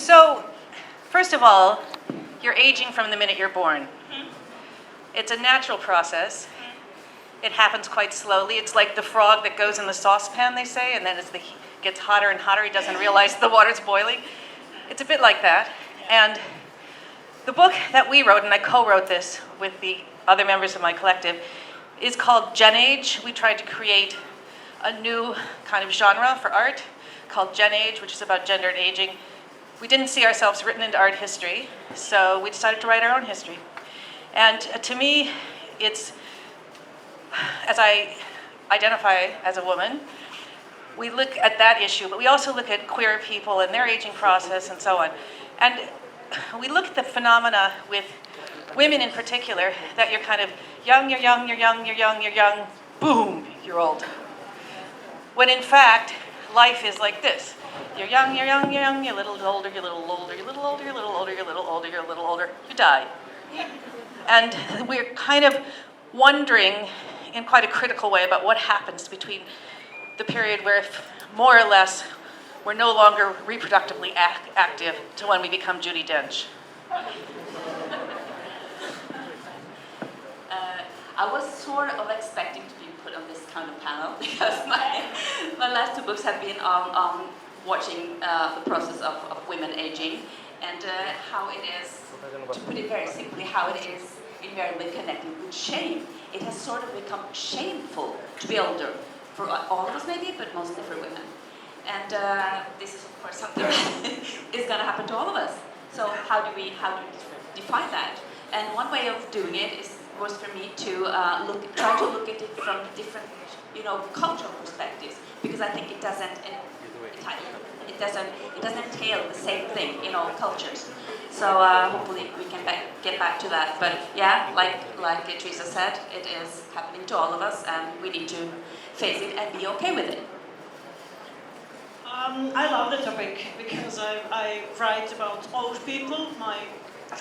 So, first of all, you're aging from the minute you're born. It's a natural process. It happens quite slowly. It's like the frog that goes in the saucepan, they say, and then as the heat gets hotter and hotter, he doesn't realize the water's boiling. It's a bit like that. And the book that we wrote, and I co-wrote this with the other members of my collective, is called Gen Age. We tried to create a new kind of genre for art called Gen Age, which is about gender and aging. We didn't see ourselves written into art history, so we decided to write our own history. And to me, it's, as I identify as a woman, we look at that issue, but we also look at queer people and their aging process and so on. And we look at the phenomena with women in particular, that you're kind of young, you're young, you're young, you're young, you're young, boom, you're old. When in fact, life is like this. You're young, you're young, you're young, you're a little older, you're a little older, you're a little older, you're a little older, you're a little older, you're a little older, you die. And we're kind of wondering in quite a critical way about what happens between the period where, more or less, we're no longer reproductively active to when we become Judi Dench. I was sort of expecting to be put on this kind of panel because my last two books have been on watching the process of women aging and how it is, to put it very simply, how it is invariably connected with shame. It has sort of become shameful to be older, for all of us maybe, but mostly for women. And this is of course something that is going to happen to all of us. So how do we define that? And one way of doing it was for me to try to look at it from different, cultural perspectives, because I think it doesn't entail the same thing in all cultures. So hopefully we can get back to that. But yeah, like Teresa said, it is happening to all of us, and we need to face it and be okay with it. I love the topic because I write about old people. My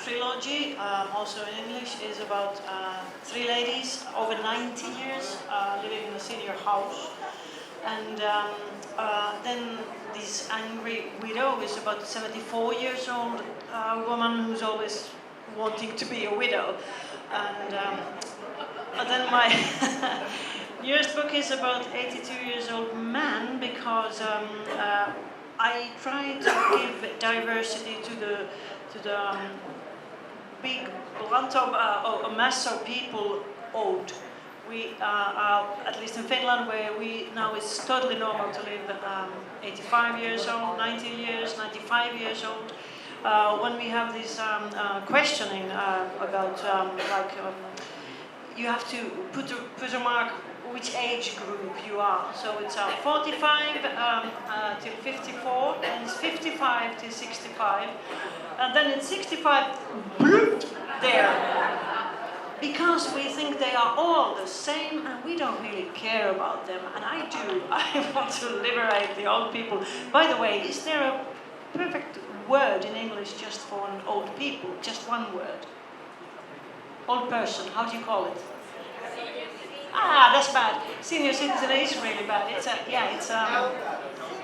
trilogy, also in English, is about three ladies over 90 years living in a senior house. And then this angry widow is about 74 years old woman who's always wanting to be a widow. And then my newest book is about 82 years old man because I try to give diversity to the big blunt of a mass of people old. We are, at least in Finland, where now it's totally normal to live 85 years old, 90 years, 95 years old. When we have this questioning about you have to put a mark which age group you are. So it's 45 till 54, and it's 55 till 65, and then it's 65 there. Because we think they are all the same and we don't really care about them. And I do. I want to liberate the old people. By the way, is there a perfect word in English just for an old people? Just one word. Old person, how do you call it? Ah, that's bad. Senior citizen is really bad. It's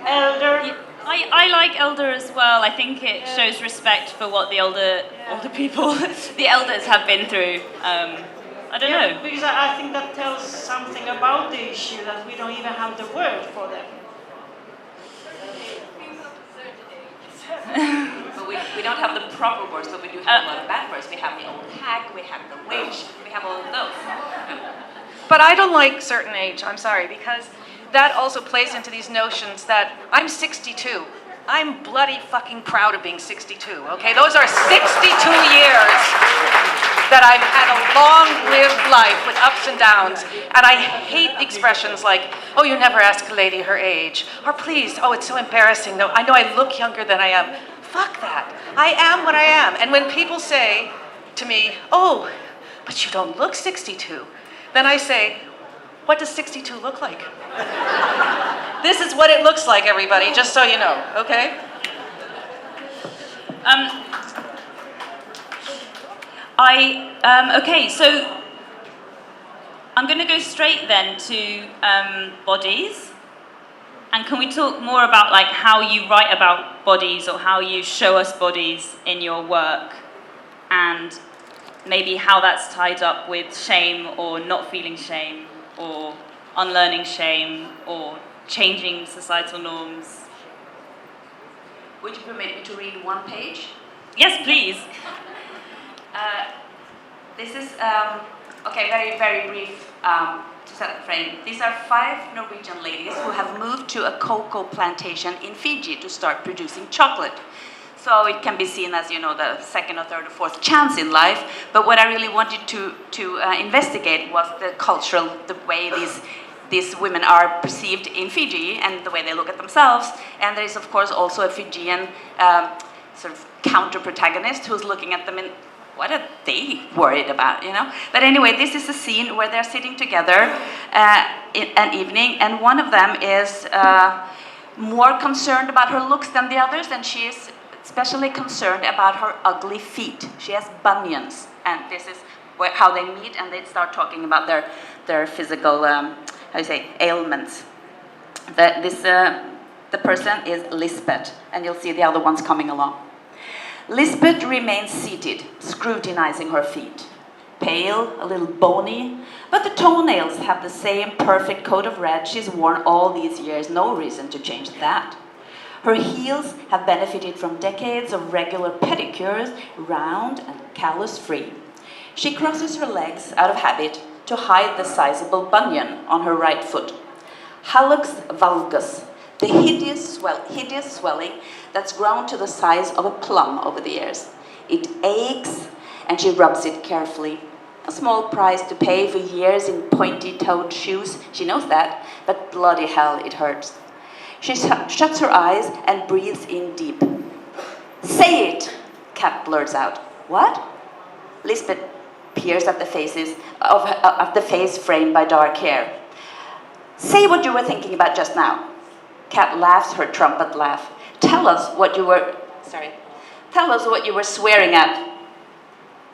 elder. I like elder as well. I think it shows respect for what the older people, the elders have been through. I don't know. Because I think that tells something about the issue, that we don't even have the word for them. But we don't have the proper words, but we do have a lot of bad words. We have the old hag, we have the witch, we have all of those. But I don't like certain age, I'm sorry, because that also plays into these notions that I'm 62. I'm bloody fucking proud of being 62, okay? Those are 62 years that I've had a long-lived life with ups and downs, and I hate expressions like, oh, you never ask a lady her age, or please, oh, it's so embarrassing. No, I know I look younger than I am. Fuck that. I am what I am. And when people say to me, oh, but you don't look 62, then I say, what does 62 look like? This is what it looks like, everybody, just so you know, okay? Okay, so I'm going to go straight then to bodies. And can we talk more about how you write about bodies or how you show us bodies in your work, and maybe how that's tied up with shame or not feeling shame or unlearning shame or changing societal norms. Would you permit me to read one page? Yes, please. This is, okay, very, very brief to set the frame. These are 5 Norwegian ladies who have moved to a cocoa plantation in Fiji to start producing chocolate. So it can be seen as, you know, the second or third or fourth chance in life. But what I really wanted to investigate was the cultural, the way these women are perceived in Fiji and the way they look at themselves. And there is, of course, also a Fijian sort of counter-protagonist who's looking at them in, what are they worried about, you know? But anyway, this is a scene where they're sitting together in an evening, and one of them is more concerned about her looks than the others, and she is especially concerned about her ugly feet. She has bunions, and this is how they meet, and they start talking about their physical, how do you say, ailments. The person is Lisbeth, and you'll see the other ones coming along. Lisbeth remains seated, scrutinizing her feet. Pale, a little bony, but the toenails have the same perfect coat of red she's worn all these years. No reason to change that. Her heels have benefited from decades of regular pedicures, round and callus-free. She crosses her legs out of habit to hide the sizable bunion on her right foot. Hallux valgus, the hideous swelling that's grown to the size of a plum over the years. It aches, and she rubs it carefully. A small price to pay for years in pointy-toed shoes. She knows that, but bloody hell, it hurts. She shuts her eyes and breathes in deep. "Say it!" Kat blurts out. "What?" Lisbeth peers at the faces of the face framed by dark hair. "Say what you were thinking about just now." Kat laughs her trumpet laugh. Tell us what you were swearing at.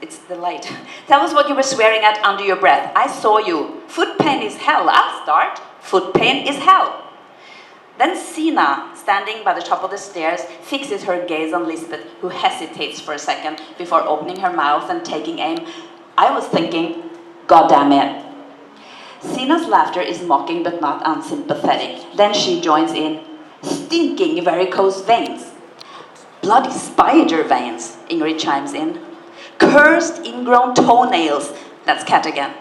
It's the light. Tell us what you were swearing at under your breath. I saw you. Foot pain is hell. I'll start. Foot pain is hell. Then Sina, standing by the top of the stairs, fixes her gaze on Lisbeth, who hesitates for a second before opening her mouth and taking aim. I was thinking, God damn it. Sina's laughter is mocking but not unsympathetic. Then she joins in. Stinking varicose veins. Bloody spider veins, Ingrid chimes in. Cursed ingrown toenails. That's Kat again.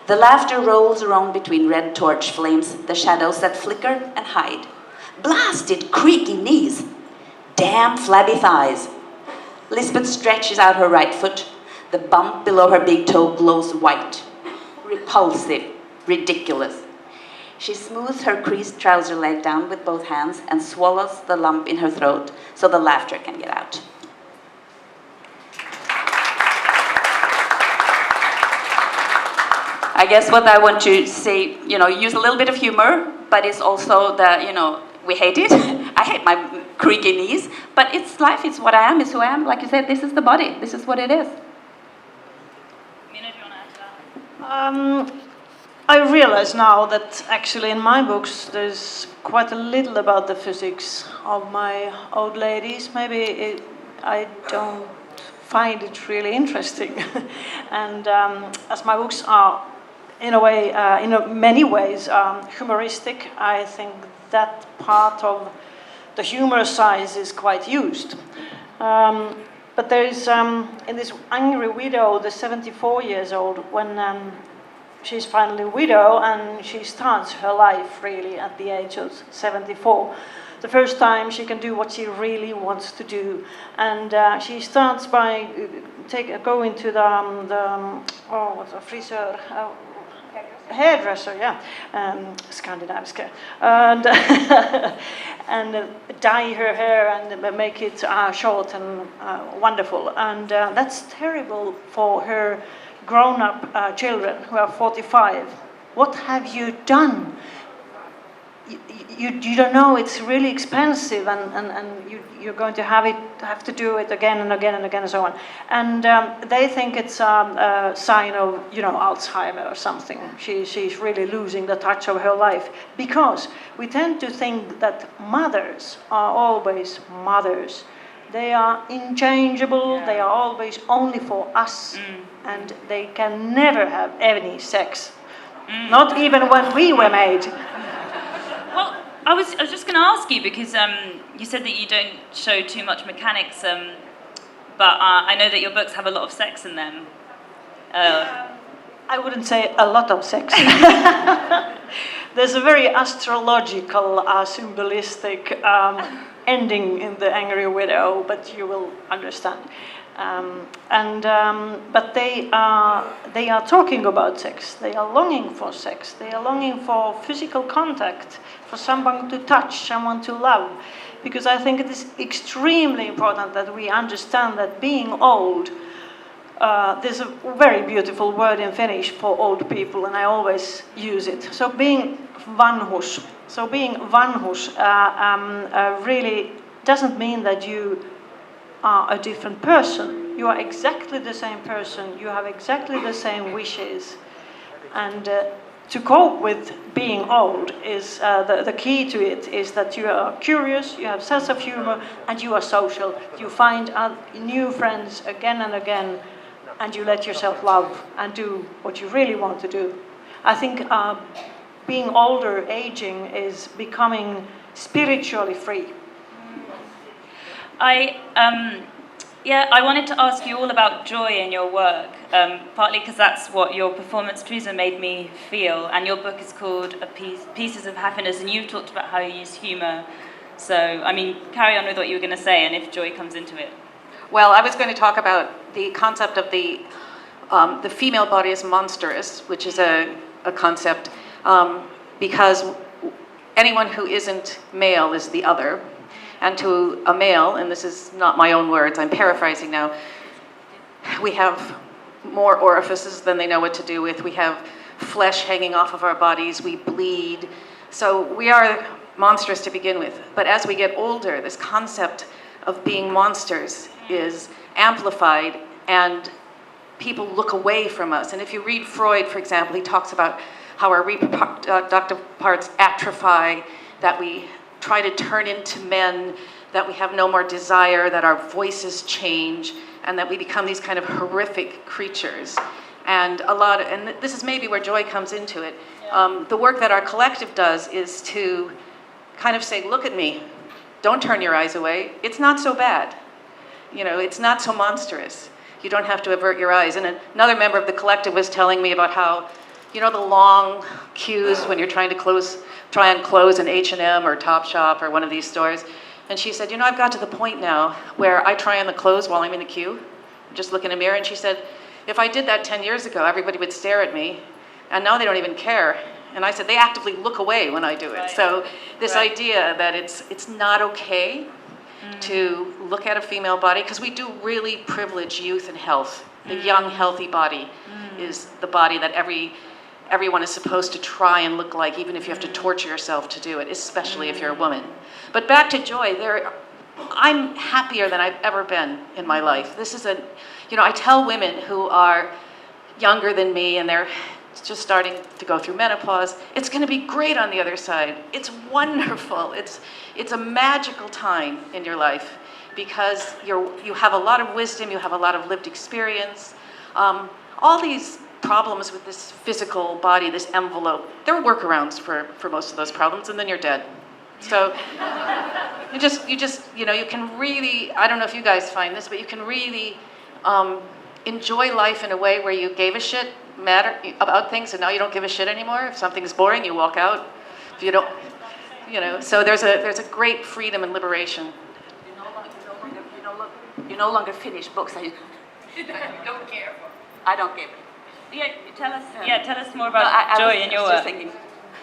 The laughter rolls around between red torch flames, the shadows that flicker and hide. Blasted creaky knees. Damn flabby thighs. Lisbeth stretches out her right foot. The bump below her big toe glows white. Repulsive. Ridiculous. She smooths her creased trouser leg down with both hands and swallows the lump in her throat so the laughter can get out. I guess what I want to say, use a little bit of humor, but it's also the, we hate it. I hate my creaky knees, but it's life, it's what I am, it's who I am. Like you said, this is the body, this is what it is. Mina, do you want to add to that? I realize now that actually in my books there's quite a little about the physics of my old ladies. Maybe I don't find it really interesting. And as my books are in a way, in many ways, humoristic, I think that part of the humor side is quite used. But there is, in this Angry Widow, the 74 years old, when she's finally a widow and she starts her life really at the age of 74. The first time she can do what she really wants to do, and she starts by going to the friseur, hairdresser, yeah, Skandinaviska, and and dye her hair and make it short and wonderful, and that's terrible for her grown-up children who are 45. What have you done? you don't know, it's really expensive, and you're going to have to do it again and again and again and so on. And they think it's a sign of, Alzheimer or something. She's really losing the touch of her life, because we tend to think that mothers are always mothers. They are inchangeable, they are always only for us, and they can never have any sex. Not even when we were made. Well, I was just going to ask you, because you said that you don't show too much mechanics, but I know that your books have a lot of sex in them. I wouldn't say a lot of sex. There's a very astrological, symbolistic ending in The Angry Widow, but you will understand. But they are talking about sex. They are longing for sex. They are longing for physical contact, for someone to touch, someone to love. Because I think it is extremely important that we understand that being old, there's a very beautiful word in Finnish for old people, and I always use it. So being vanhus really doesn't mean that you are a different person. You are exactly the same person. You have exactly the same wishes. And to cope with being old is the key to it is that you are curious, you have sense of humor, and you are social. You find new friends again and again, and you let yourself love and do what you really want to do. I think being older, aging, is becoming spiritually free. I wanted to ask you all about joy in your work, partly because that's what your performance, Teresa, made me feel. And your book is called Pieces of Happiness, and you talked about how you use humour. So, carry on with what you were going to say, and if joy comes into it. Well, I was going to talk about the concept of the female body as monstrous, which is a concept, because anyone who isn't male is the other. And to a male, and this is not my own words, I'm paraphrasing now, we have more orifices than they know what to do with. We have flesh hanging off of our bodies. We bleed. So we are monstrous to begin with. But as we get older, this concept of being monsters is amplified, and people look away from us. And if you read Freud, for example, he talks about how our reproductive parts atrophy, that we try to turn into men, that we have no more desire, that our voices change, and that we become these kind of horrific creatures. And this is maybe where joy comes into it. The work that our collective does is to kind of say, look at me, don't turn your eyes away. It's not so bad. It's not so monstrous. You don't have to avert your eyes. And another member of the collective was telling me about how, the long queues when you're trying to try and close an H&M or Topshop or one of these stores. And she said, I've got to the point now where I try on the clothes while I'm in the queue, just look in a mirror. And she said, if I did that 10 years ago, everybody would stare at me, and now they don't even care. And I said, they actively look away when I do it. Right. So this idea that it's not okay to look at a female body, because we do really privilege youth and health. The young, healthy body is the body that everyone is supposed to try and look like, even if you have to torture yourself to do it, especially if you're a woman. But back to joy, I'm happier than I've ever been in my life. This is I tell women who are younger than me and they're just starting to go through menopause, it's going to be great on the other side. It's wonderful. It's a magical time in your life, because you have a lot of wisdom, you have a lot of lived experience. All these problems with this physical body, this envelope, there are workarounds for most of those problems, and then you're dead. So you can really, I don't know if you guys find this, but you can really enjoy life in a way where you gave a shit about things, and now you don't give a shit anymore. If something's boring, you walk out. If you don't, so there's a great freedom and liberation. You no longer finish books that you don't care for. I don't give it. Yeah, tell us more about joy in your work.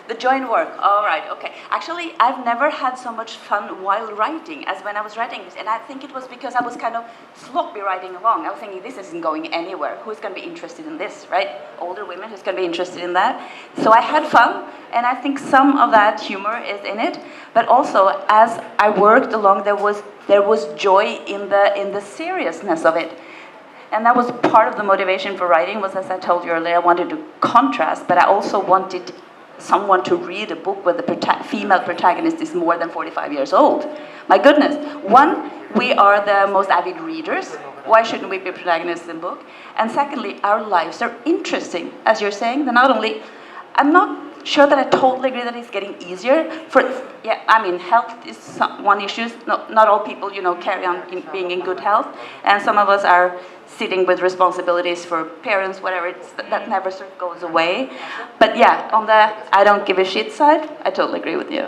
The joint work, all right, okay. Actually, I've never had so much fun while writing as when I was writing this. And I think it was because I was kind of sloppy writing along. I was thinking, this isn't going anywhere. Who's going to be interested in this, right? Older women, who's going to be interested in that? So I had fun, and I think some of that humor is in it. But also, as I worked along, there was joy in the seriousness of it. And that was part of the motivation for writing, was, as I told you earlier, I wanted to contrast, but I also wanted someone to read a book where the female protagonist is more than 45 years old. My goodness. One, we are the most avid readers. Why shouldn't we be protagonists in book? And secondly, our lives are interesting. As you're saying, they're not only... I'm not sure that I totally agree that it's getting easier. Health is one issue. Not all people, carry on being in good health. And some of us are sitting with responsibilities for parents, whatever, that never sort of goes away. But yeah, on the I don't give a shit side, I totally agree with you.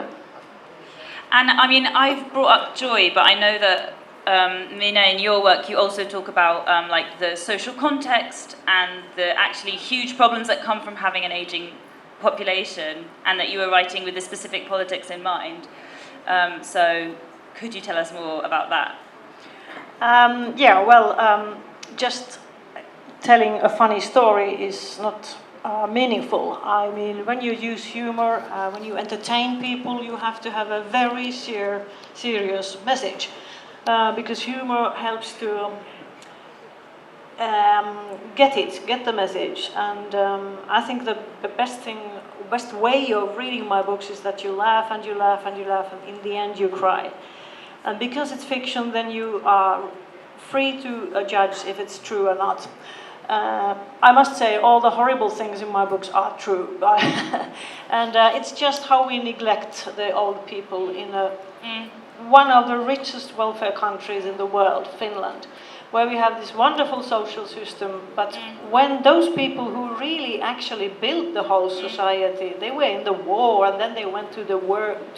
And I mean, I've brought up joy, but I know that, Mina, in your work, you also talk about like the social context and the actually huge problems that come from having an aging population, and that you were writing with the specific politics in mind. So could you tell us more about that? Just telling a funny story is not meaningful. I mean, when you use humor, when you entertain people, you have to have a very serious message, because humor helps to get the message. And I think the best way of reading my books is that you laugh and you laugh and you laugh, and in the end you cry. And because it's fiction, then you are free to judge if it's true or not. I must say, all the horrible things in my books are true. And it's just how we neglect the old people in one of the richest welfare countries in the world, Finland, where we have this wonderful social system, but when those people who really actually built the whole society, they were in the war, and then they went to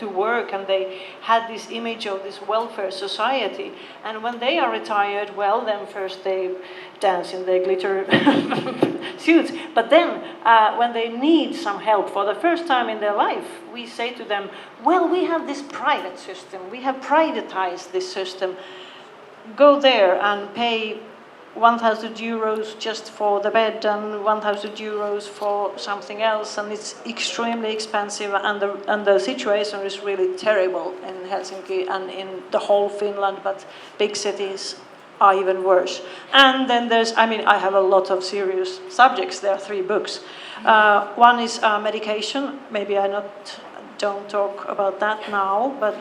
work, and they had this image of this welfare society. And when they are retired, well, then first they dance in their glitter suits. But then, when they need some help for the first time in their life, we say to them, well, we have this private system. We have privatized this system. Go there and pay 1,000 euros just for the bed and 1,000 euros for something else, and it's extremely expensive, and the situation is really terrible in Helsinki and in the whole Finland, but big cities are even worse. And then I have a lot of serious subjects. There are 3 books. One is medication. Maybe I don't talk about that now, but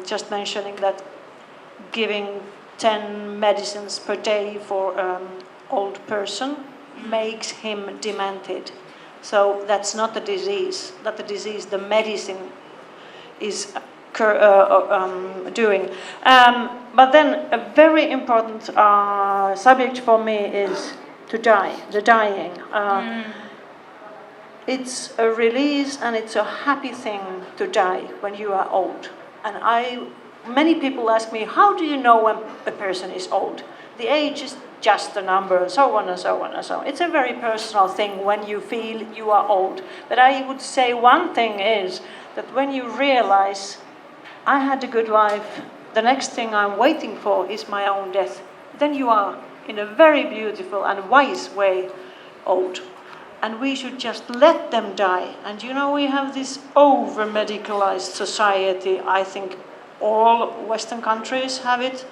just mentioning that giving 10 medicines per day for an old person makes him demented. So that's not the disease. Not the disease, the medicine is doing. But then a very important subject for me is to die, the dying. It's a release, and it's a happy thing to die when you are old. And many people ask me, how do you know when a person is old? The age is just a number, and so on and so on and so on. It's a very personal thing when you feel you are old. But I would say one thing is that when you realize, I had a good life, the next thing I'm waiting for is my own death, then you are, in a very beautiful and wise way, old. And we should just let them die. And we have this over-medicalized society. I think all Western countries have it,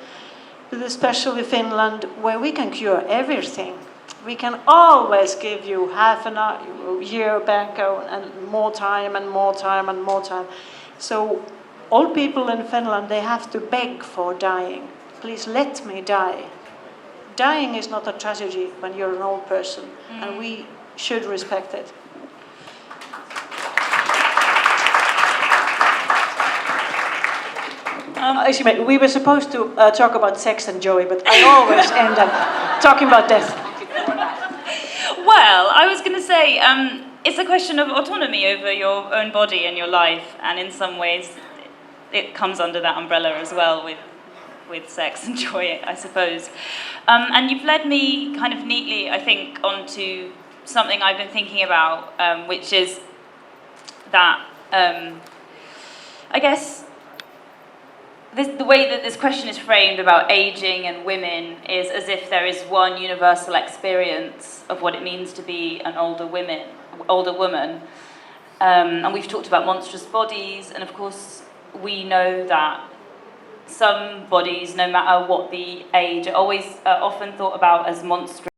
but especially Finland, where we can cure everything. We can always give you half a year back and more time and more time and more time. So old people in Finland, they have to beg for dying. Please let me die. Dying is not a tragedy when you're an old person, and we should respect it. Actually, we were supposed to talk about sex and joy, but I always end up talking about death. Well, I was going to say, it's a question of autonomy over your own body and your life, and in some ways it comes under that umbrella as well with sex and joy, I suppose. And you've led me kind of neatly, I think, onto something I've been thinking about, which is that, I guess, the way that this question is framed about aging and women is as if there is one universal experience of what it means to be an older woman. And we've talked about monstrous bodies, and of course we know that some bodies, no matter what the age, are always often thought about as monstrous.